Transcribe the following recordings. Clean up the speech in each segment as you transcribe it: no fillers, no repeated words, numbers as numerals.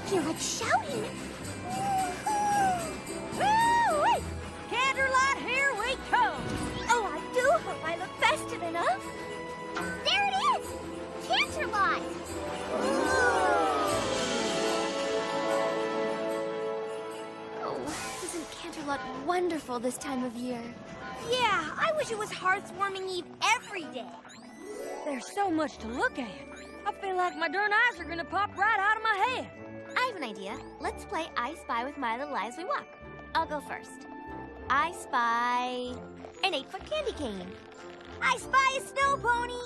feel like shouting. Woo-wee! Candlelight, here we come! Oh, I do hope I look festive enough. There it is! Canterlot! Oh, isn't Canterlot wonderful this time of year? Yeah, I wish it was Hearth's warming eve every day. There's so much to look at. I feel like my darn eyes are gonna pop right out of my head. I have an idea. Let's play I Spy with my little eyes we walk. I'll go first. I spy an 8-foot candy cane. I spy a snow pony.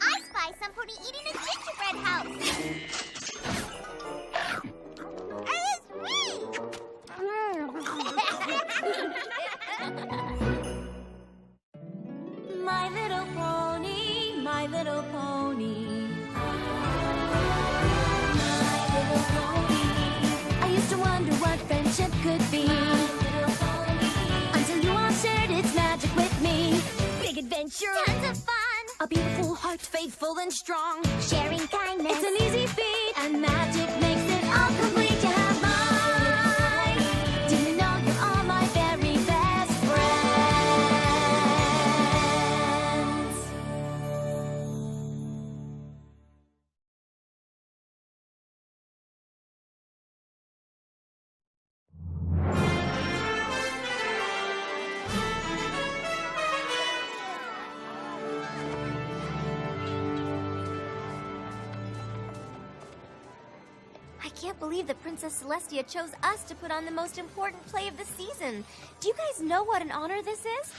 I spy somebody eating a gingerbread house. And it's me! My little pony, my little pony. My little pony. I used to wonder what friendship could be. Until you all shared its magic with me. Big adventure. Tons of fun. A beautiful heart, faithful and strong. Sharing kindness. It's an easy feat. And magic makes it all complete. You have mine. Do you know you're all my very best friends? I can't believe that Princess Celestia chose us to put on the most important play of the season. Do you guys know what an honor this is?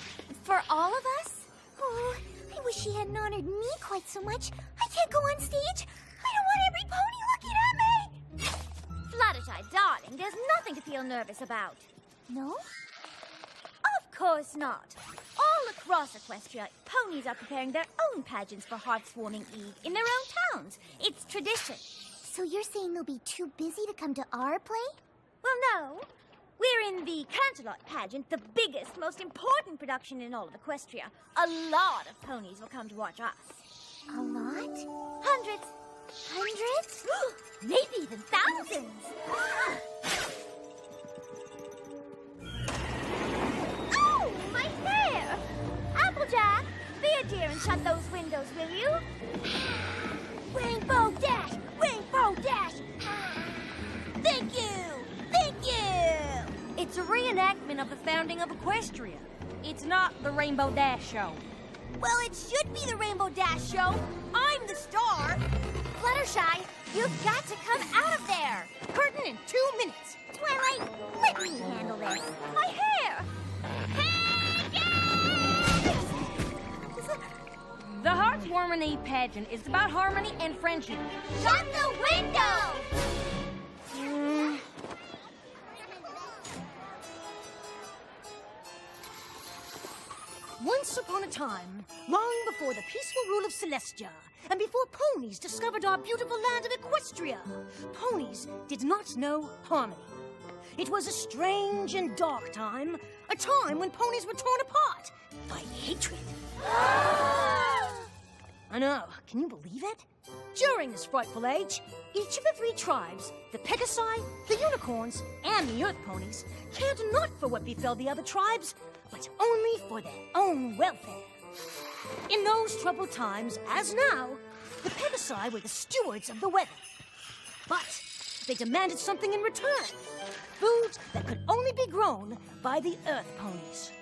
For all of us? Oh, I wish she hadn't honored me quite so much. I can't go on stage. I don't want every pony looking at me. Fluttershy, darling, there's nothing to feel nervous about. No? Of course not. All across Equestria, ponies are preparing their own pageants for Hearth's warming eve in their own towns. It's tradition. So you're saying they'll be too busy to come to our play? Well, no. We're in the Canterlot pageant, the biggest, most important production in all of Equestria. A lot of ponies will come to watch us. A lot? Hundreds. Hundreds? Maybe even thousands. Oh, my hair! Applejack, be a dear and shut those windows, will you? Rainbow Dash! Rainbow Dash! Thank you! Thank you! It's a reenactment of the founding of Equestria. It's not the Rainbow Dash show. Well, it should be the Rainbow Dash show. I'm the star. Fluttershy, you've got to come out of there. Curtain in 2 minutes. Twilight, let me handle this. My hair! The Heartwarming Eve pageant is about harmony and friendship. Shut the window! Once upon a time, long before the peaceful rule of Celestia, and before ponies discovered our beautiful land of Equestria, ponies did not know harmony. It was a strange and dark time, a time when ponies were torn apart by hatred. I know, can you believe it? During this frightful age, each of the 3 tribes, the Pegasi, the Unicorns, and the Earth Ponies, cared not for what befell the other tribes, but only for their own welfare. In those troubled times, as now, the Pegasi were the stewards of the weather. But they demanded something in return, food that could only be grown by the Earth Ponies.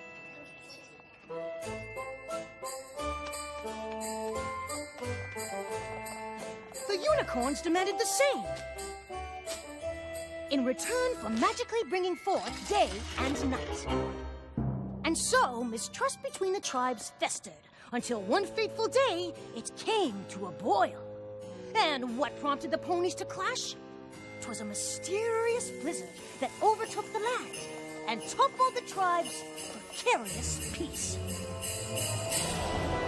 The Unicorns demanded the same, in return for magically bringing forth day and night. And so, mistrust between the tribes festered, until one fateful day, it came to a boil. And what prompted the ponies to clash? 'Twas a mysterious blizzard that overtook the land and toppled the tribe's precarious peace.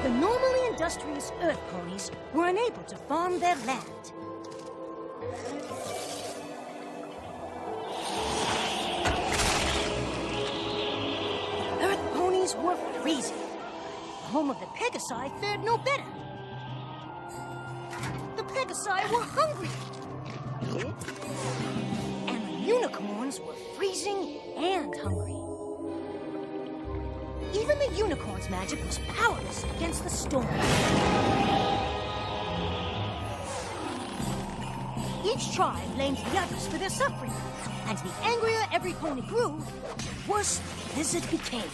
The normally industrious Earth Ponies were unable to farm their land. Earth Ponies were freezing. The home of the Pegasi fared no better. The Pegasi were hungry. And the unicorns were freezing and hungry. Even the unicorn's magic was powerless against the storm. Each tribe blamed the others for their suffering, and the angrier every pony grew, the worse the blizzard became.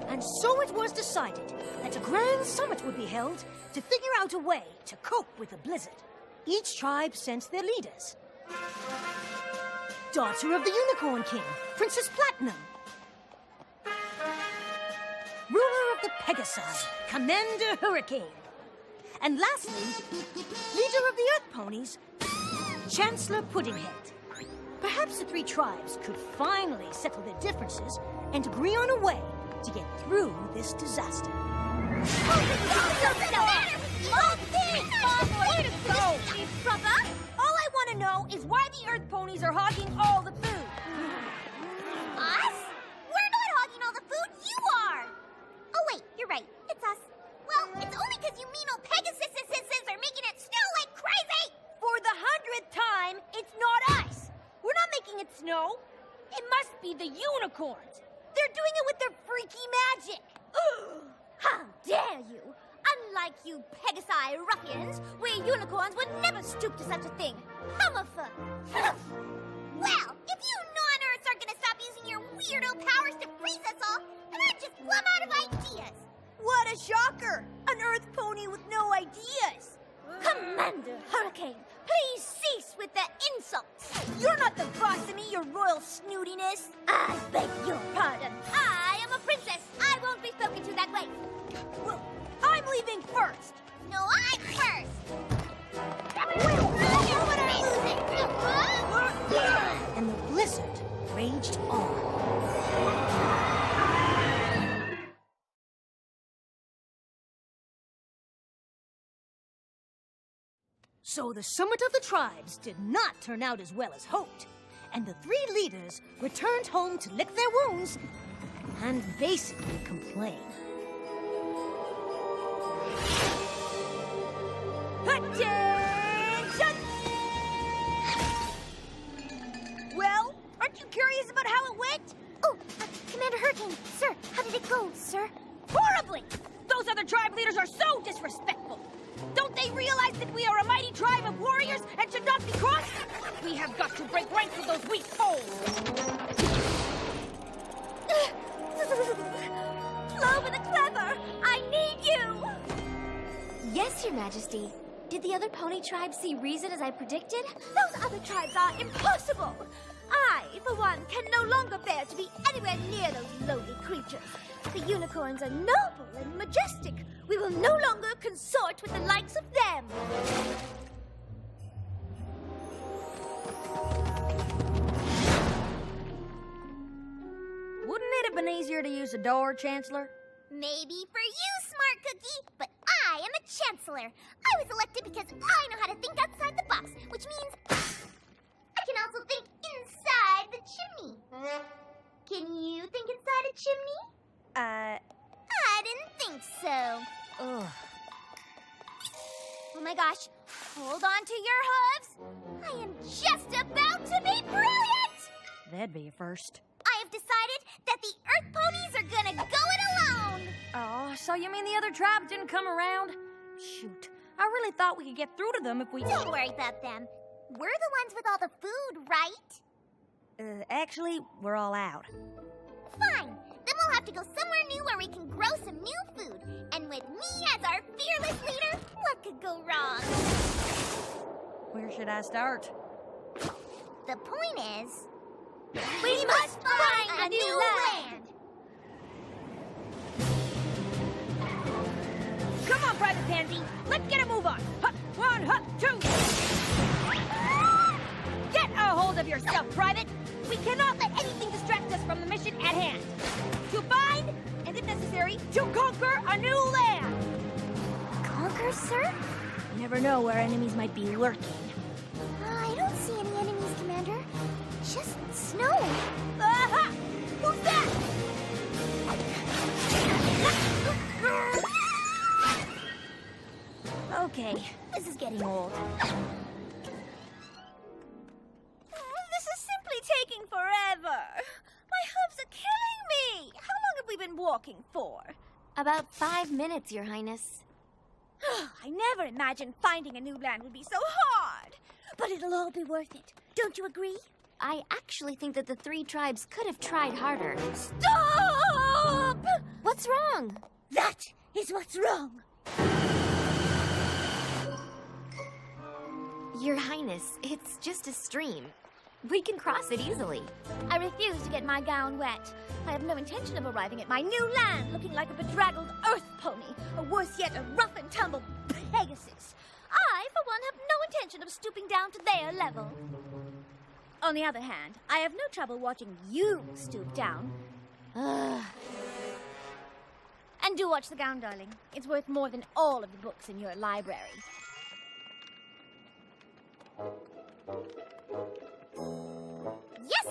And so it was decided that a grand summit would be held to figure out a way to cope with the blizzard. Each tribe sent their leaders. Daughter of the Unicorn King, Princess Platinum. Ruler of the Pegasi, Commander Hurricane. And lastly, leader of the Earth Ponies, Chancellor Puddinghead. Perhaps the three tribes could finally settle their differences and agree on a way to get through this disaster. All I want to know is why the Earth Ponies are hogging all the food. Us? We're not hogging all the food, you are! Oh wait, you're right, it's us. Well, it's only because you mean old Pegasus are making it snow like crazy! For the 100th time, it's not us. We're not making it snow. It must be the unicorns. They're doing it with their freaky magic. How dare you! Unlike you Pegasi ruffians, we unicorns would never stoop to such a thing. Hummerfuck! Well, if you non-Earths are gonna stop using your weirdo powers to freeze us all, then I'm just plumb out of ideas. What a shocker! An Earth Pony with no ideas. Commander Hurricane, please cease with the insults. You're not the boss of me, your royal snootiness. I beg your pardon. I am a princess. I won't be spoken to that way. Well, I'm leaving first. No, I'm first. And the blizzard raged on. So the summit of the tribes did not turn out as well as hoped, and the three leaders returned home to lick their wounds and basically complain. Attention! Well, aren't you curious about how it went? Oh, Commander Hurricane, sir, how did it go, sir? Horribly! Those other tribe leaders are so disrespectful. Don't they realize that we are a mighty tribe of warriors and should not be crossed? We have got to break ranks with those weak foes. Clover the Clever, I need you! Yes, Your Majesty. Did the other pony tribes see reason as I predicted? Those other tribes are impossible! I, for one, can no longer bear to be anywhere near those lowly creatures. The unicorns are noble and majestic. We will no longer consort with the likes of them. Wouldn't it have been easier to use a door, Chancellor? Maybe for you, Smart Cookie, but I am a Chancellor. I was elected because I know how to think outside the box, which means I can also think inside the chimney. Can you think inside a chimney? I didn't think so. Ugh. Oh my gosh, hold on to your hooves. I am just about to be brilliant! That'd be a first. I have decided that the Earth Ponies are gonna go it alone! Oh, so you mean the other tribes didn't come around? Shoot, I really thought we could get through to them if we... Don't worry about them. We're the ones with all the food, right? Actually, we're all out. Fine. Then we'll have to go somewhere new where we can grow some new food. And with me as our fearless leader, what could go wrong? Where should I start? The point is, we must find a new land! Come on, Private Pansy. Let's get a move on. Hup, one, hup, two. Get a hold of yourself, Private. We cannot let anything distract us from the mission at hand. To find, and if necessary, to conquer a new land. Conquer, sir? You never know where enemies might be lurking. I don't see any enemies, Commander. Just snow. Aha! Who's that? Okay, this is getting old. About 5 minutes, Your Highness. I never imagined finding a new land would be so hard. But it'll all be worth it. Don't you agree? I actually think that the 3 tribes could have tried harder. Stop! What's wrong? That is what's wrong. Your Highness, it's just a stream. We can cross it easily. I refuse to get my gown wet. I have no intention of arriving at my new land looking like a bedraggled earth pony, or worse yet, a rough and tumble Pegasus. I, for one, have no intention of stooping down to their level. On the other hand, I have no trouble watching you stoop down. And do watch the gown, darling. It's worth more than all of the books in your library. Yes.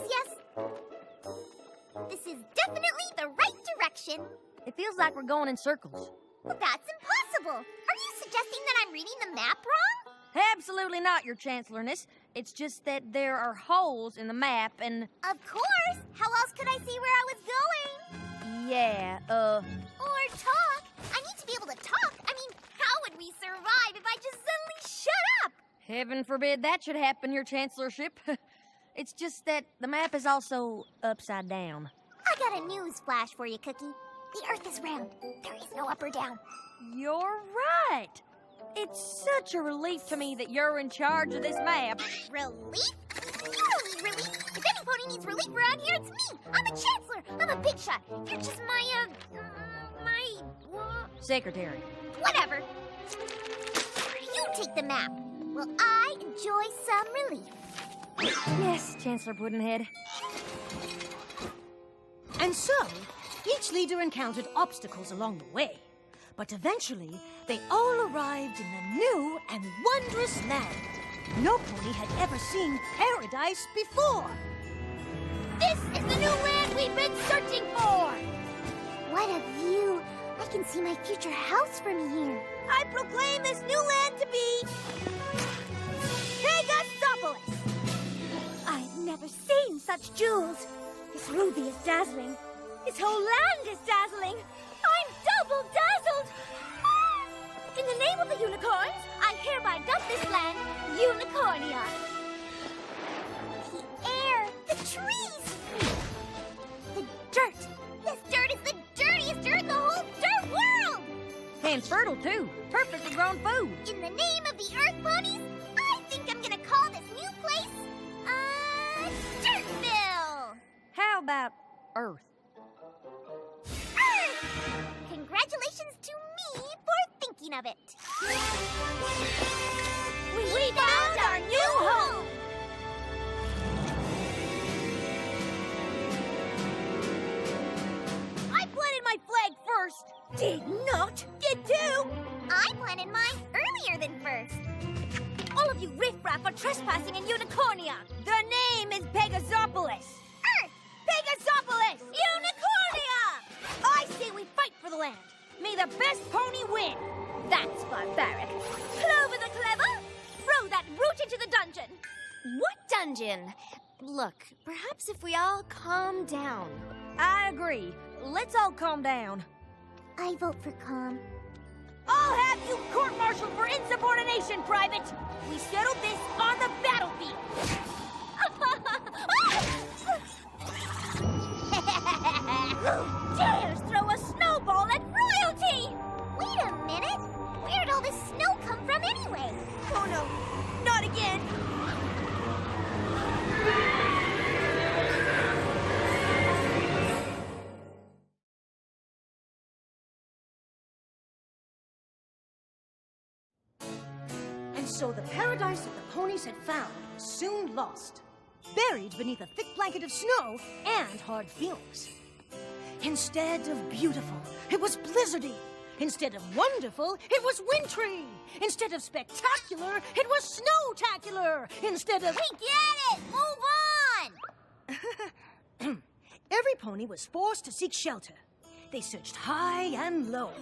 This is definitely the right direction. It feels like we're going in circles. Well, that's impossible. Are you suggesting that I'm reading the map wrong? Absolutely not, Your Chancellorness. It's just that there are holes in the map and... Of course. How else could I see where I was going? Yeah, Or talk. I need to be able to talk. I mean, how would we survive if I just suddenly shut up? Heaven forbid that should happen, Your Chancellorship. It's just that the map is also upside down. I got a news flash for you, Cookie. The Earth is round. There is no up or down. You're right. It's such a relief to me that you're in charge of this map. Relief? You don't need relief. If any pony needs relief around here, it's me. I'm a chancellor. I'm a big shot. You're just my, Secretary. whatever. You take the map. Will I enjoy some relief? Yes, Chancellor Puddinhead. And so, each leader encountered obstacles along the way. But eventually, they all arrived in the new and wondrous land. No pony had ever seen paradise before. This is the new land we've been searching for! What a view! I can see my future house from here. I proclaim this new land to be... Pegasopolis! I've never seen such jewels. This ruby is dazzling. This whole land is dazzling. I'm double dazzled! Ah! In the name of the unicorns, I hereby dub this land Unicornia. The air, the trees, the dirt. This dirt is the dirtiest dirt in the whole dirt world! And fertile, too. Perfectly grown food. In the name of the Earth Ponies, I think I'm gonna call this new place, Dirtville! How about Earth? Earth! Congratulations to me for thinking of it. We found our new home! I planted my flag first. Did not get to. I planted mine earlier than first. All of you riffraff are trespassing in Unicornia. The name is Pegasopolis. Earth! Pegasopolis! Unicornia! I say we fight for the land. May the best pony win. That's barbaric. Clover the clever, throw that brute into the dungeon. What dungeon? Look, perhaps if we all calm down. I agree. Let's all calm down. I vote for calm. I'll have you court-martialed for insubordination, Private. We settled this on the battlefield. Who dares throw a snowball at royalty? Wait a minute! Where did all this snow come from anyway? Oh no, not again. And so the paradise that the ponies had found was soon lost, buried beneath a thick blanket of snow and hard feelings. Instead of beautiful, it was blizzardy. Instead of wonderful, it was wintry. Instead of spectacular, it was snowtacular. Instead of... We get it! Move on! Every pony was forced to seek shelter. They searched high and low.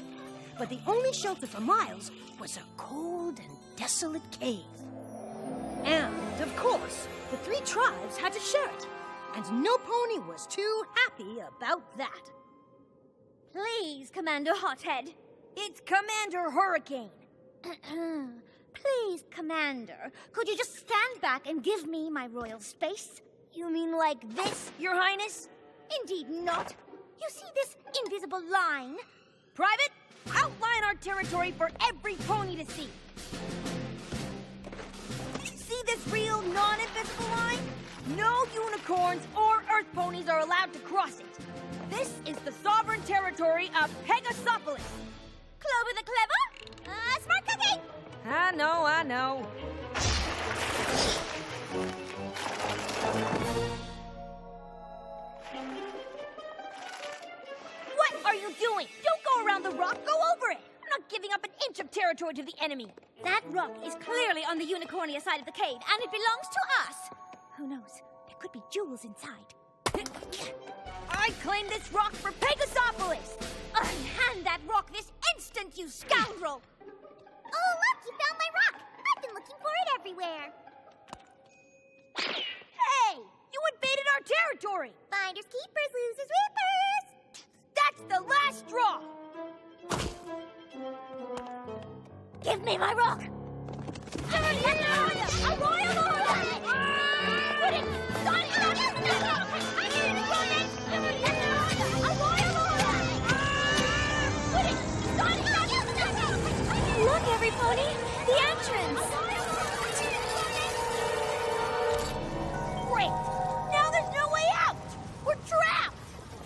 But the only shelter for miles was a cold and desolate cave. And, of course, the 3 tribes had to share it. And no pony was too happy about that. Please, Commander Hothead. It's Commander Hurricane. Please, Commander, could you just stand back and give me my royal space? You mean like this, Your Highness? Indeed not. You see this invisible line? Private, outline our territory for every pony to see. See this real non-invisible line? No unicorns or earth ponies are allowed to cross it. This is the sovereign territory of Pegasopolis. Clover the Clever? Smart cookie! I know. What are you doing? Don't go around the rock, go over it! I'm not giving up an inch of territory to the enemy. That rock is clearly on the Unicornia side of the cave, and it belongs to us. Who knows? There could be jewels inside. I claim this rock for Pegasopolis! Unhand that rock this instant, you scoundrel! Oh, look! You found my rock! I've been looking for it everywhere. Hey! You invaded our territory! Finders keepers, losers whippers! That's the last straw! Give me my rock! A royal order! Put it! Got it! I need it! A royal order! Put it! Got it! Look, every pony! The entrance! Great! Now there's no way out! We're trapped!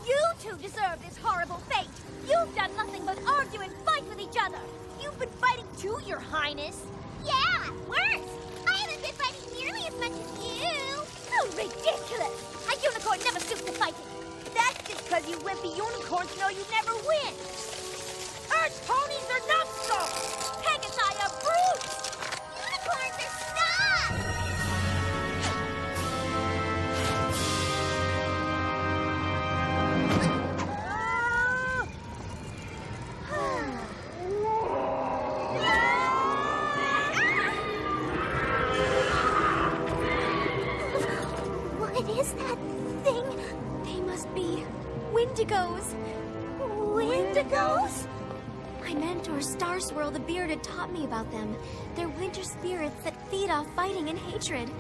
You two deserve this horrible fate. You've done nothing but argue and fight with each other. You've been fighting too, Your Highness. Yeah, worse. I haven't been fighting nearly as much as you. How ridiculous! A unicorn never stoops to fighting. That's just because you wimpy unicorns know you never win. Earth ponies are numbskulls! Pegasi are brutes! Unicorns are stuff! What is that thing? They must be Wendigos. Wendigos? My mentor, Star Swirl the Bearded, taught me about them. They're winter spirits that feed off fighting and hatred.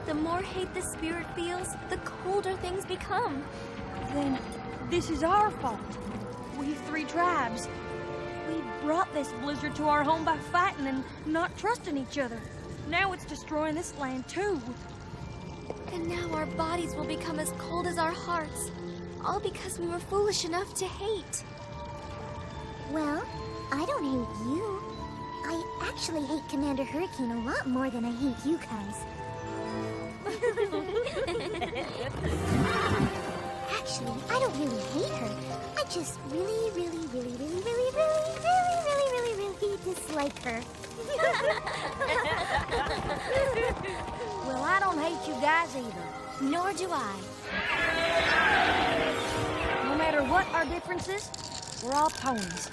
The more hate the spirit feels, the colder things become. Then this is our fault. We three tribes. We brought this blizzard to our home by fighting and not trusting each other. Now it's destroying this land too. And now our bodies will become as cold as our hearts. All because we were foolish enough to hate. Well, I don't hate you. I actually hate Commander Hurricane a lot more than I hate you guys. Actually, I don't really hate her. I just really dislike her. Well, I don't hate you guys either. Nor do I. No matter what our differences, we're all ponies.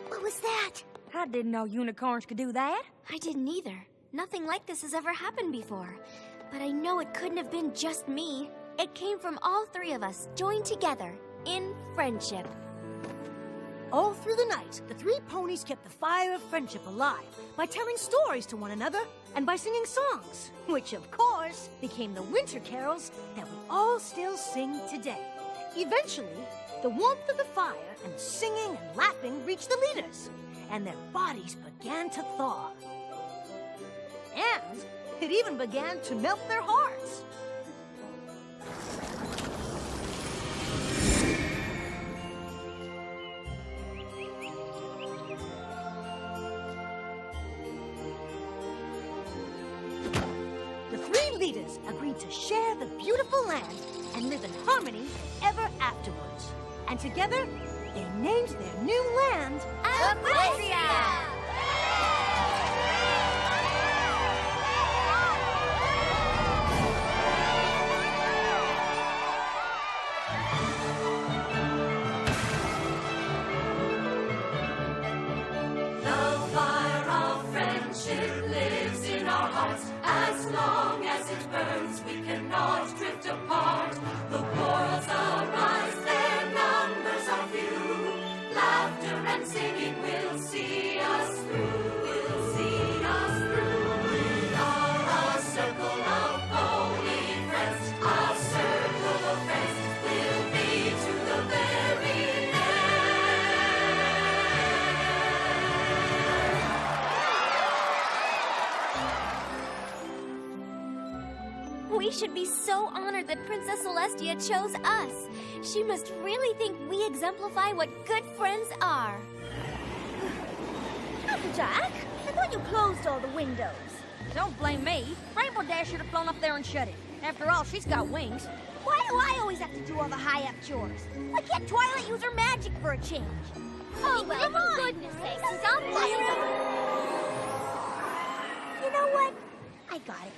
What was that? I didn't know unicorns could do that. I didn't either. Nothing like this has ever happened before. But I know it couldn't have been just me. It came from all three of us, joined together, in friendship. All through the night, the three ponies kept the fire of friendship alive by telling stories to one another and by singing songs, which of course became the winter carols that we all still sing today. Eventually, the warmth of the fire and the singing and laughing reached the leaders, and their bodies began to thaw. And it even began to melt their hearts. The three leaders agreed to share the beautiful land and live in harmony ever afterwards. And together, they named their new land Equestria! We should be so honored that Princess Celestia chose us. She must really think we exemplify what good friends are. Applejack, I thought you closed all the windows. Don't blame me. Rainbow Dash should have flown up there and shut it. After all, she's got wings. Why do I always have to do all the high-up chores? Why can't Twilight use her magic for a change? Oh, well, come on. for goodness sakes, he's on fire. You know what? I got it.